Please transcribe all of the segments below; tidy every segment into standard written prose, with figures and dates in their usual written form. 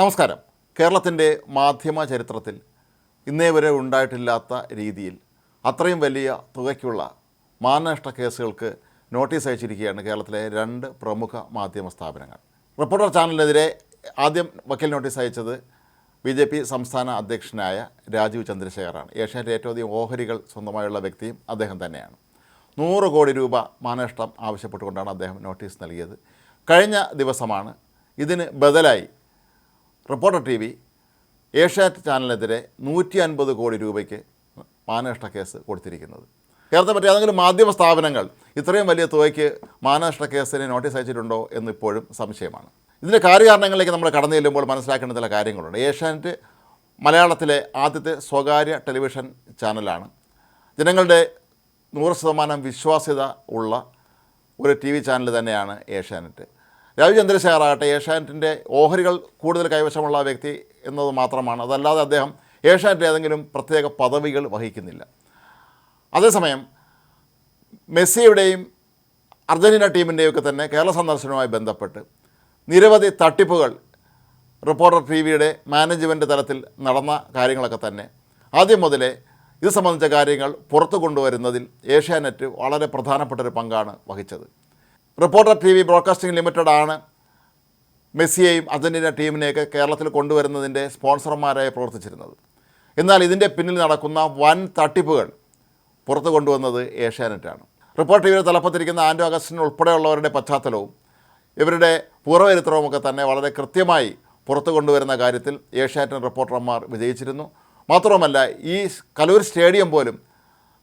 നമസ്കാരം. കേരളത്തിൻ്റെ മാധ്യമ ചരിത്രത്തിൽ ഇന്നേ വരെ ഉണ്ടായിട്ടില്ലാത്ത രീതിയിൽ അത്രയും വലിയ തുകയ്ക്കുള്ള മാനനഷ്ട കേസുകൾക്ക് നോട്ടീസ് അയച്ചിരിക്കുകയാണ് കേരളത്തിലെ രണ്ട് പ്രമുഖ മാധ്യമ സ്ഥാപനങ്ങൾ. റിപ്പോർട്ടർ ചാനലിനെതിരെ ആദ്യം വക്കീൽ നോട്ടീസ് അയച്ചത് BJP സംസ്ഥാന അധ്യക്ഷനായ രാജീവ് ചന്ദ്രശേഖറാണ്. ഏഷ്യാനെറ്റ് ഏറ്റവും അധികം ഓഹരികൾ സ്വന്തമായുള്ള വ്യക്തിയും അദ്ദേഹം തന്നെയാണ്. 100 കോടി രൂപ മാനനഷ്ടം ആവശ്യപ്പെട്ടുകൊണ്ടാണ് അദ്ദേഹം നോട്ടീസ് നൽകിയത്. കഴിഞ്ഞ ദിവസമാണ് ഇതിന് ബദലായി റിപ്പോർട്ടർ TV ഏഷ്യാനെറ്റ് ചാനലിനെതിരെ 150 കോടി രൂപയ്ക്ക് മാനനഷ്ട കേസ് കൊടുത്തിരിക്കുന്നത്. കേരളത്തെ പറ്റി ഏതെങ്കിലും മാധ്യമ സ്ഥാപനങ്ങൾ ഇത്രയും വലിയ തുകയ്ക്ക് മാനനഷ്ട കേസിന് നോട്ടീസ് അയച്ചിട്ടുണ്ടോ എന്നിപ്പോഴും സംശയമാണ്. ഇതിൻ്റെ കാര്യകാരണങ്ങളിലേക്ക് നമ്മൾ കടന്നു ചെല്ലുമ്പോൾ മനസ്സിലാക്കേണ്ട ചില കാര്യങ്ങളുണ്ട്. ഏഷ്യാനെറ്റ് മലയാളത്തിലെ ആദ്യത്തെ സ്വകാര്യ ടെലിവിഷൻ ചാനലാണ്. ജനങ്ങളുടെ 100% വിശ്വാസ്യത ഉള്ള ഒരു TV ചാനൽ തന്നെയാണ് ഏഷ്യാനെറ്റ്. രാജീവ് ചന്ദ്രശേഖർ ആകട്ടെ ഏഷ്യാനെറ്റിൻ്റെ ഓഹരികൾ കൂടുതൽ കൈവശമുള്ള വ്യക്തി എന്നത് മാത്രമാണ്. അതല്ലാതെ അദ്ദേഹം ഏഷ്യാനെറ്റിൽ ഏതെങ്കിലും പ്രത്യേക പദവികൾ വഹിക്കുന്നില്ല. അതേസമയം മെസ്സിയുടെയും അർജൻറ്റീന ടീമിൻ്റെയൊക്കെ തന്നെ കേരള സന്ദർശനവുമായി ബന്ധപ്പെട്ട് നിരവധി തട്ടിപ്പുകൾ റിപ്പോർട്ടർ TVയുടെ മാനേജ്മെൻറ്റ് തലത്തിൽ നടന്ന കാര്യങ്ങളൊക്കെ തന്നെ ആദ്യം മുതലേ ഇത് സംബന്ധിച്ച കാര്യങ്ങൾ പുറത്തു കൊണ്ടുവരുന്നതിൽ ഏഷ്യാനെറ്റ് വളരെ പ്രധാനപ്പെട്ടൊരു പങ്കാണ് വഹിച്ചത്. റിപ്പോർട്ടർ TV ബ്രോഡ്കാസ്റ്റിംഗ് ലിമിറ്റഡ് ആണ് മെസ്സിയെയും അർജൻറ്റീന ടീമിനെയൊക്കെ കേരളത്തിൽ കൊണ്ടുവരുന്നതിൻ്റെ സ്പോൺസർമാരായി പ്രവർത്തിച്ചിരുന്നത്. എന്നാൽ ഇതിൻ്റെ പിന്നിൽ നടക്കുന്ന വൻ തട്ടിപ്പുകൾ പുറത്തു കൊണ്ടുവന്നത് ഏഷ്യാനെറ്റാണ്. റിപ്പോർട്ടർ TVയുടെ തലപ്പത്തിരിക്കുന്ന ആൻഡോ അഗസ്റ്റിൻ ഉൾപ്പെടെയുള്ളവരുടെ പശ്ചാത്തലവും ഇവരുടെ പൂർവ്വചരിത്രവുമൊക്കെ തന്നെ വളരെ കൃത്യമായി പുറത്തു കൊണ്ടുവരുന്ന കാര്യത്തിൽ ഏഷ്യാനെറ്റ് റിപ്പോർട്ടർമാർ വിജയിച്ചിരുന്നു. മാത്രവുമല്ല, ഈ കലൂർ സ്റ്റേഡിയം പോലും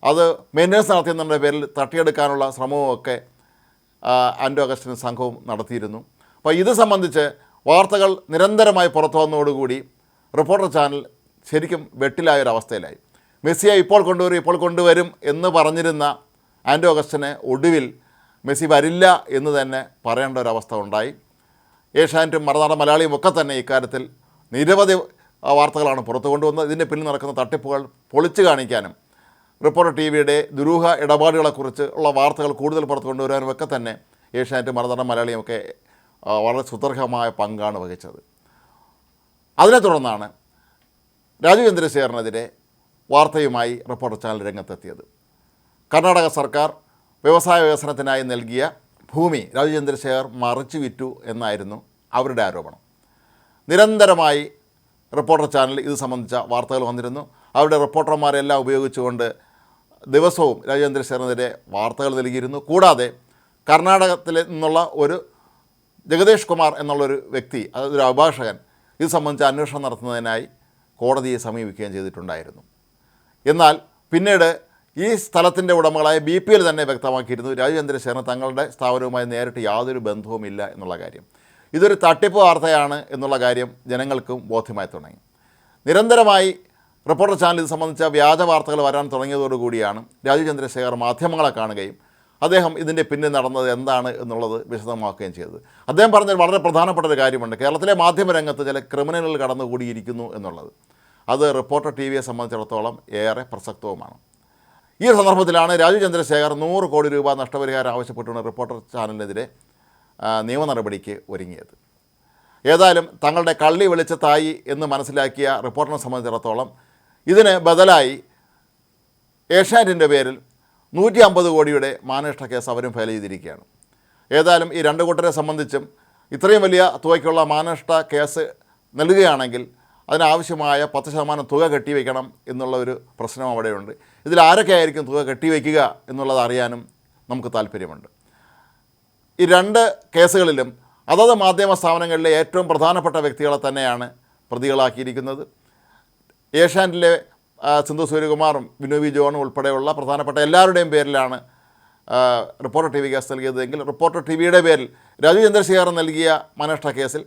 അത് മെയിൻ്റനൻസ് നടത്തിയെന്നതിൻ്റെ പേരിൽ തട്ടിയെടുക്കാനുള്ള ശ്രമവുമൊക്കെ ആൻഡോ അഗസ്റ്റിൻ സംഘവും നടത്തിയിരുന്നു. അപ്പോൾ ഇത് സംബന്ധിച്ച് വാർത്തകൾ നിരന്തരമായി പുറത്തു വന്നതോടുകൂടി റിപ്പോർട്ടർ ചാനൽ ശരിക്കും വെട്ടിലായൊരവസ്ഥയിലായി. മെസ്സിയെ ഇപ്പോൾ കൊണ്ടുവരും എന്ന് പറഞ്ഞിരുന്ന ആൻഡോ അഗസ്റ്റിന് ഒടുവിൽ മെസ്സി വരില്ല എന്ന് തന്നെ പറയേണ്ട ഒരവസ്ഥ ഉണ്ടായി. ഏഷ്യാനെറ്റും മറുനാടൻ മലയാളിയും ഒക്കെ തന്നെ ഇക്കാര്യത്തിൽ നിരവധി വാർത്തകളാണ് പുറത്തു കൊണ്ടുവന്നത്. ഇതിൻ്റെ പിന്നിൽ നടക്കുന്ന തട്ടിപ്പുകൾ പൊളിച്ചു കാണിക്കാനും റിപ്പോർട്ടർ TVയുടെ ദുരൂഹ ഇടപാടുകളെക്കുറിച്ച് ഉള്ള വാർത്തകൾ കൂടുതൽ പുറത്തു കൊണ്ടുവരാനും ഒക്കെ തന്നെ ഏഷ്യാനെറ്റ് മറുനാടൻ മലയാളിയുമൊക്കെ വളരെ സുദീർഘമായ പങ്കാണ് വഹിച്ചത്. അതിനെ തുടർന്നാണ് രാജീവ് ചന്ദ്രശേഖറിനെതിരെ വാർത്തയുമായി റിപ്പോർട്ടർ ചാനൽ രംഗത്തെത്തിയത്. കർണാടക സർക്കാർ വ്യവസായ വികസനത്തിനായി നൽകിയ ഭൂമി രാജീവ് ചന്ദ്രശേഖർ മറിച്ചു വിറ്റു എന്നായിരുന്നു അവരുടെ ആരോപണം. നിരന്തരമായി റിപ്പോർട്ടർ ചാനൽ ഇത് സംബന്ധിച്ച വാർത്തകൾ വന്നിരുന്നു. അവരുടെ റിപ്പോർട്ടർമാരെല്ലാം ഉപയോഗിച്ചുകൊണ്ട് ദിവസവും രാജീവ് ചന്ദ്രശേഖറിനെതിരെ വാർത്തകൾ നൽകിയിരുന്നു. കൂടാതെ കർണാടകത്തിൽ നിന്നുള്ള ഒരു ജഗദേഷ് കുമാർ എന്നുള്ളൊരു വ്യക്തി, അതൊരു അഭിഭാഷകൻ, ഇത് സംബന്ധിച്ച് അന്വേഷണം നടത്തുന്നതിനായി കോടതിയെ സമീപിക്കുകയും ചെയ്തിട്ടുണ്ടായിരുന്നു. എന്നാൽ പിന്നീട് ഈ സ്ഥലത്തിൻ്റെ ഉടമകളായ BPL തന്നെ വ്യക്തമാക്കിയിരുന്നു രാജീവ് ചന്ദ്രശേഖരന് തങ്ങളുടെ സ്ഥാപനവുമായി നേരിട്ട് യാതൊരു ബന്ധവുമില്ല എന്നുള്ള കാര്യം. ഇതൊരു തട്ടിപ്പ് വാർത്തയാണ് എന്നുള്ള കാര്യം ജനങ്ങൾക്കും ബോധ്യമായി തുടങ്ങി. നിരന്തരമായി റിപ്പോർട്ടർ ചാനൽ ഇത് സംബന്ധിച്ച വ്യാജ വാർത്തകൾ വരാൻ തുടങ്ങിയതോടുകൂടിയാണ് രാജീവ് ചന്ദ്രശേഖർ മാധ്യമങ്ങളെ കാണുകയും അദ്ദേഹം ഇതിൻ്റെ പിന്നിൽ നടന്നത് എന്താണ് എന്നുള്ളത് വിശദമാക്കുകയും ചെയ്തത്. അദ്ദേഹം പറഞ്ഞൊരു വളരെ പ്രധാനപ്പെട്ട ഒരു കാര്യമുണ്ട്. കേരളത്തിലെ മാധ്യമരംഗത്ത് ചില ക്രിമിനലുകൾ കടന്നുകൂടിയിരിക്കുന്നു എന്നുള്ളത്. അത് റിപ്പോർട്ടർ TVയെ സംബന്ധിച്ചിടത്തോളം ഏറെ പ്രസക്തവുമാണ്. ഈ ഒരു സന്ദർഭത്തിലാണ് രാജീവ് ചന്ദ്രശേഖർ 100 കോടി രൂപ നഷ്ടപരിഹാരം ആവശ്യപ്പെട്ടുകൊണ്ട് റിപ്പോർട്ടർ ചാനലിനെതിരെ നിയമ നടപടിക്ക് ഒരുങ്ങിയത്. ഏതായാലും തങ്ങളുടെ കള്ളി വെളിച്ചത്തായി എന്ന് മനസ്സിലാക്കിയ റിപ്പോർട്ടറിനെ സംബന്ധിച്ചിടത്തോളം ഇതിന് ബദലായി ഏഷ്യാനെറ്റിൻ്റെ പേരിൽ 150 കോടിയുടെ മാനനഷ്ട കേസ് അവരും ഫയൽ ചെയ്തിരിക്കുകയാണ്. ഏതായാലും ഈ രണ്ട് കൂട്ടരെ സംബന്ധിച്ചും ഇത്രയും വലിയ തുകയ്ക്കുള്ള മാനനഷ്ട കേസ് നൽകുകയാണെങ്കിൽ അതിനാവശ്യമായ 10% തുക കെട്ടിവെക്കണം എന്നുള്ള ഒരു പ്രശ്നം അവിടെയുണ്ട്. ഇതിൽ ആരൊക്കെ ആയിരിക്കും തുക കെട്ടിവെക്കുക എന്നുള്ളത് അറിയാനും നമുക്ക് താല്പര്യമുണ്ട്. ഈ രണ്ട് കേസുകളിലും അതത് മാധ്യമ സ്ഥാപനങ്ങളിലെ ഏറ്റവും പ്രധാനപ്പെട്ട വ്യക്തികളെ തന്നെയാണ് പ്രതികളാക്കിയിരിക്കുന്നത്. ഏഷ്യാനെറ്റിലെ സിന്ധു സൂര്യകുമാറും ബിനു വി ജോണും ഉൾപ്പെടെയുള്ള പ്രധാനപ്പെട്ട എല്ലാവരുടെയും പേരിലാണ് റിപ്പോർട്ടർ TV കേസ് നൽകിയതെങ്കിൽ റിപ്പോർട്ടർ TVയുടെ പേരിൽ രാജീവ് ചന്ദ്രശേഖർ നൽകിയ മാനനഷ്ട കേസിൽ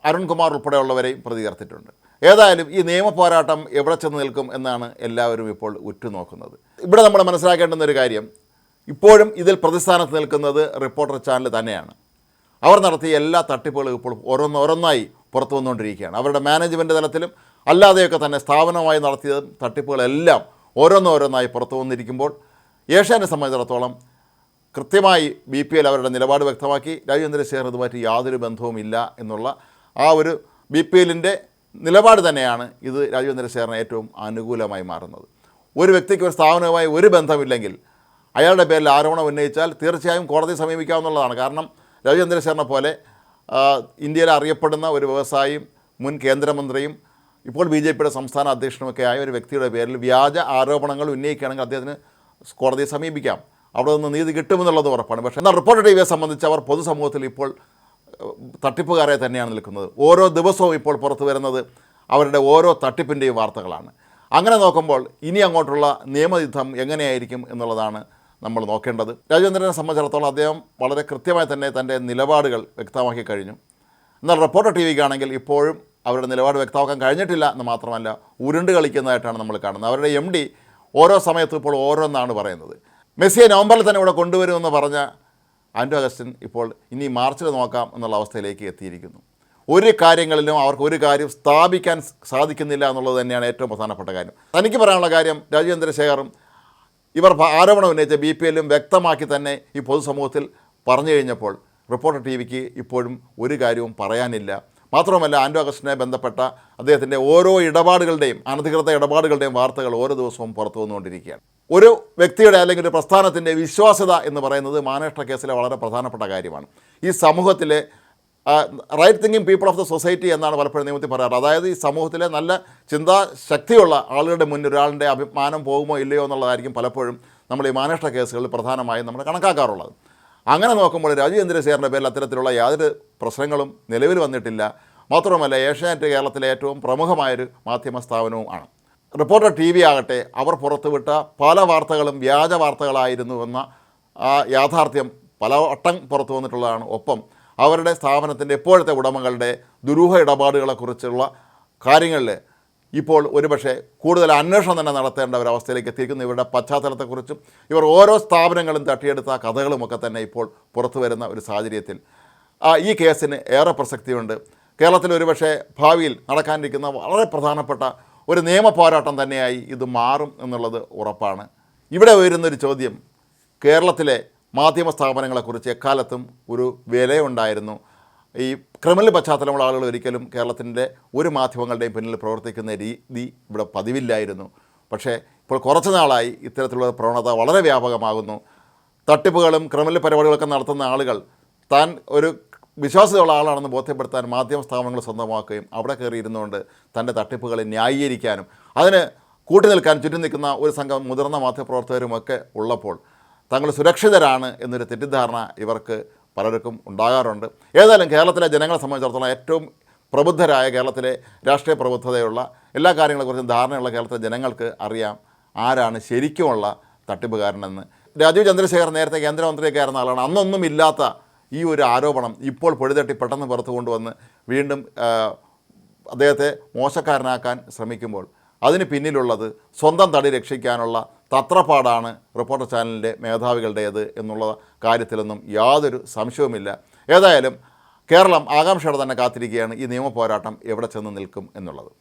അരുൺകുമാർ ഉൾപ്പെടെയുള്ളവരെയും പ്രതി ചേർത്തിട്ടുണ്ട്. ഏതായാലും ഈ നിയമ പോരാട്ടം എവിടെ ചെന്ന് നിൽക്കും എന്നാണ് എല്ലാവരും ഇപ്പോൾ ഉറ്റുനോക്കുന്നത്. ഇവിടെ നമ്മൾ മനസ്സിലാക്കേണ്ടുന്ന ഒരു കാര്യം, ഇപ്പോഴും ഇതിൽ പ്രതിസ്ഥാനത്ത് നിൽക്കുന്നത് റിപ്പോർട്ടർ ചാനൽ തന്നെയാണ്. അവർ നടത്തിയ എല്ലാ തട്ടിപ്പുകളും ഇപ്പോൾ ഓരോന്നോരോന്നായി പുറത്തു വന്നുകൊണ്ടിരിക്കുകയാണ്. അവരുടെ മാനേജ്മെൻറ്റ് തലത്തിലും അല്ലാതെയൊക്കെ തന്നെ സ്ഥാപനമായി നടത്തിയ തട്ടിപ്പുകളെല്ലാം ഓരോന്നോരോന്നായി പുറത്തു വന്നിരിക്കുമ്പോൾ ഏഷ്യാനെ സംബന്ധിച്ചിടത്തോളം കൃത്യമായി BPL അവരുടെ നിലപാട് വ്യക്തമാക്കി. രാജീവ് ചന്ദ്രശേഖർ ഇതുമായിട്ട് യാതൊരു ബന്ധവുമില്ല എന്നുള്ള ആ ഒരു BPLൻ്റെ നിലപാട് തന്നെയാണ് ഇത് രാജീവ് ചന്ദ്രശേഖരന് ഏറ്റവും അനുകൂലമായി മാറുന്നത്. ഒരു വ്യക്തിക്ക് ഒരു സ്ഥാപനവുമായി ഒരു ബന്ധമില്ലെങ്കിൽ അയാളുടെ പേരിൽ ആരോപണം ഉന്നയിച്ചാൽ തീർച്ചയായും കോടതിയെ സമീപിക്കാവുന്നതാണ്. കാരണം രാജീവ് ചന്ദ്രശേഖരനെ പോലെ ഇന്ത്യയിൽ അറിയപ്പെടുന്ന ഒരു വ്യവസായിയും മുൻ കേന്ദ്രമന്ത്രിയും ഇപ്പോൾ BJPയുടെ സംസ്ഥാന അധ്യക്ഷനുമൊക്കെ ആയ ഒരു വ്യക്തിയുടെ പേരിൽ വ്യാജ ആരോപണങ്ങൾ ഉന്നയിക്കുകയാണെങ്കിൽ അദ്ദേഹത്തിന് കോടതിയെ സമീപിക്കാം. അവിടെ നിന്ന് നീതി കിട്ടുമെന്നുള്ളത് ഉറപ്പാണ്. പക്ഷേ എന്നാൽ റിപ്പോർട്ടർ TVയെ സംബന്ധിച്ച് അവർ പൊതുസമൂഹത്തിൽ ഇപ്പോൾ തട്ടിപ്പുകാരെ തന്നെയാണ് നിൽക്കുന്നത്. ഓരോ ദിവസവും ഇപ്പോൾ പുറത്തു വരുന്നത് അവരുടെ ഓരോ തട്ടിപ്പിൻ്റെയും വാർത്തകളാണ്. അങ്ങനെ നോക്കുമ്പോൾ ഇനി അങ്ങോട്ടുള്ള നിയമയുദ്ധം എങ്ങനെയായിരിക്കും എന്നുള്ളതാണ് നമ്മൾ നോക്കേണ്ടത്. രാജേന്ദ്രനെ സംബന്ധിച്ചിടത്തോളം അദ്ദേഹം വളരെ കൃത്യമായി തന്നെ തൻ്റെ നിലപാടുകൾ വ്യക്തമാക്കി കഴിഞ്ഞു. എന്നാൽ റിപ്പോർട്ടർ TVക്കാണെങ്കിൽ ഇപ്പോഴും അവരുടെ നിലപാട് വ്യക്തമാക്കാൻ കഴിഞ്ഞിട്ടില്ല എന്ന് മാത്രമല്ല, ഉരുണ്ട് കളിക്കുന്നതായിട്ടാണ് നമ്മൾ കാണുന്നത്. അവരുടെ MD ഓരോ സമയത്തും ഇപ്പോൾ ഓരോന്നാണ് പറയുന്നത്. മെസ്സിയെ നവംബറിൽ തന്നെ ഇവിടെ കൊണ്ടുവരുമെന്ന് പറഞ്ഞ ആൻ്റോ അഗസ്റ്റിൻ ഇപ്പോൾ ഇനി മാർച്ചിൽ നോക്കാം എന്നുള്ള അവസ്ഥയിലേക്ക് എത്തിയിരിക്കുന്നു. ഒരു കാര്യങ്ങളിലും അവർക്ക് ഒരു കാര്യം സ്ഥാപിക്കാൻ സാധിക്കുന്നില്ല എന്നുള്ളത് തന്നെയാണ് ഏറ്റവും പ്രധാനപ്പെട്ട കാര്യം. തനിക്ക് പറയാനുള്ള കാര്യം രാജീവ് ചന്ദ്രശേഖറും ഇവർ ആരോപണം ഉന്നയിച്ച BPLലും വ്യക്തമാക്കി തന്നെ ഈ പൊതുസമൂഹത്തിൽ പറഞ്ഞു കഴിഞ്ഞപ്പോൾ റിപ്പോർട്ടർ TVക്ക് ഇപ്പോഴും ഒരു കാര്യവും പറയാനില്ല. മാത്രമല്ല, ആൻ്റോ അഗസ്റ്റിനെ ബന്ധപ്പെട്ട അദ്ദേഹത്തിൻ്റെ ഓരോ ഇടപാടുകളുടെയും അനധികൃത ഇടപാടുകളുടെയും വാർത്തകൾ ഓരോ ദിവസവും പുറത്തു വന്നുകൊണ്ടിരിക്കുകയാണ്. ഒരു വ്യക്തിയുടെ അല്ലെങ്കിൽ ഒരു പ്രസ്ഥാനത്തിൻ്റെ വിശ്വാസ്യത എന്ന് പറയുന്നത് മാനനഷ്ട കേസിലെ വളരെ പ്രധാനപ്പെട്ട കാര്യമാണ്. ഈ സമൂഹത്തിലെ right thinking people of the society എന്നാണ് പലപ്പോഴും നിയമത്തിൽ പറയാറ്. അതായത് ഈ സമൂഹത്തിലെ നല്ല ചിന്താശക്തിയുള്ള ആളുകളുടെ മുന്നിൽ ഒരാളുടെ അഭിമാനം പോകുമോ ഇല്ലയോ എന്നുള്ളതായിരിക്കും പലപ്പോഴും നമ്മൾ ഈ മാനനഷ്ട കേസുകളിൽ പ്രധാനമായും നമ്മൾ കണക്കാക്കാറുള്ളത്. അങ്ങനെ നോക്കുമ്പോൾ രാജീവ് ചന്ദ്രശേഖരൻ്റെ പേരിൽ അത്തരത്തിലുള്ള യാതൊരു പ്രശ്നങ്ങളും നിലവിൽ വന്നിട്ടില്ല. മാത്രമല്ല, ഏഷ്യാനെറ്റ് കേരളത്തിലെ ഏറ്റവും പ്രമുഖമായൊരു മാധ്യമ സ്ഥാപനവും ആണ്. റിപ്പോർട്ടർ TV ആകട്ടെ, അവർ പുറത്തുവിട്ട പല വാർത്തകളും വ്യാജ വാർത്തകളായിരുന്നുവെന്ന ആ യാഥാർത്ഥ്യം പല വട്ടം പുറത്തു വന്നിട്ടുള്ളതാണ്. ഒപ്പം അവരുടെ സ്ഥാപനത്തിൻ്റെ ഇപ്പോഴത്തെ ഉടമകളുടെ ദുരൂഹ ഇടപാടുകളെക്കുറിച്ചുള്ള കാര്യങ്ങളിൽ ഇപ്പോൾ ഒരുപക്ഷെ കൂടുതൽ അന്വേഷണം തന്നെ നടത്തേണ്ട ഒരവസ്ഥയിലേക്ക് എത്തിയിരിക്കുന്നു. ഇവരുടെ പശ്ചാത്തലത്തെക്കുറിച്ചും ഇവർ ഓരോ സ്ഥാപനങ്ങളും തട്ടിയെടുത്ത കഥകളുമൊക്കെ തന്നെ ഇപ്പോൾ പുറത്തു വരുന്ന ഒരു സാഹചര്യത്തിൽ ഈ കേസിന് ഏറെ പ്രസക്തിയുണ്ട്. കേരളത്തിൽ ഒരുപക്ഷെ ഭാവിയിൽ നടക്കാനിരിക്കുന്ന വളരെ പ്രധാനപ്പെട്ട ഒരു നിയമ പോരാട്ടം തന്നെയായി ഇത് മാറും എന്നുള്ളത് ഉറപ്പാണ്. ഇവിടെ ഉയരുന്നൊരു ചോദ്യം, കേരളത്തിലെ മാധ്യമ സ്ഥാപനങ്ങളെക്കുറിച്ച് എക്കാലത്തും ഒരു വിലയുണ്ടായിരുന്നു. ഈ ക്രിമിനൽ പശ്ചാത്തലമുള്ള ആളുകൾ ഒരിക്കലും കേരളത്തിൻ്റെ ഒരു മാധ്യമങ്ങളുടെയും പിന്നിൽ പ്രവർത്തിക്കുന്ന രീതി ഇവിടെ പതിവില്ലായിരുന്നു. പക്ഷേ ഇപ്പോൾ കുറച്ച് നാളായി ഇത്തരത്തിലുള്ള പ്രവണത വളരെ വ്യാപകമാകുന്നു. തട്ടിപ്പുകളും ക്രിമിനൽ പരിപാടികളൊക്കെ നടത്തുന്ന ആളുകൾ താൻ ഒരു വിശ്വാസ്യതയുള്ള ആളാണെന്ന് ബോധ്യപ്പെടുത്താൻ മാധ്യമ സ്ഥാപനങ്ങൾ സ്വന്തമാക്കുകയും അവിടെ കയറി ഇരുന്നുകൊണ്ട് തൻ്റെ തട്ടിപ്പുകളെ ന്യായീകരിക്കാനും അതിന് കൂട്ടുനിൽക്കാൻ ചുറ്റും നിൽക്കുന്ന ഒരു സംഘം മുതിർന്ന മാധ്യമപ്രവർത്തകരുമൊക്കെ ഉള്ളപ്പോൾ തങ്ങൾ സുരക്ഷിതരാണ് എന്നൊരു തെറ്റിദ്ധാരണ ഇവർക്ക് പലർക്കും ഉണ്ടാകാറുണ്ട്. ഏതായാലും കേരളത്തിലെ ജനങ്ങളെ സംബന്ധിച്ചിടത്തോളം ഏറ്റവും പ്രബുദ്ധരായ, കേരളത്തിലെ രാഷ്ട്രീയ പ്രബുദ്ധതയുള്ള എല്ലാ കാര്യങ്ങളെക്കുറിച്ചും ധാരണയുള്ള കേരളത്തിലെ ജനങ്ങൾക്ക് അറിയാം ആരാണ് ശരിക്കുമുള്ള തട്ടിപ്പുകാരനെന്ന്. രാജീവ് ചന്ദ്രശേഖർ നേരത്തെ കേന്ദ്രമന്ത്രിയൊക്കെ ആയിരുന്ന ആളാണ്. അന്നൊന്നും ഇല്ലാത്ത ഈ ഒരു ആരോപണം ഇപ്പോൾ പൊടിതട്ടി പെട്ടെന്ന് പുറത്തു കൊണ്ടുവന്ന് വീണ്ടും അദ്ദേഹത്തെ മോശക്കാരനാക്കാൻ ശ്രമിക്കുമ്പോൾ അതിന് പിന്നിലുള്ളത് സ്വന്തം തടി രക്ഷിക്കാനുള്ള തത്രപ്പാടാണ് റിപ്പോർട്ടർ ചാനലിൻ്റെ മേധാവികളുടേത് എന്നുള്ള കാര്യത്തിലൊന്നും യാതൊരു സംശയവുമില്ല. ഏതായാലും കേരളം ആകാംക്ഷയോടെ തന്നെ കാത്തിരിക്കുകയാണ് ഈ നിയമ പോരാട്ടം എവിടെ ചെന്ന് നിൽക്കും എന്നുള്ളത്.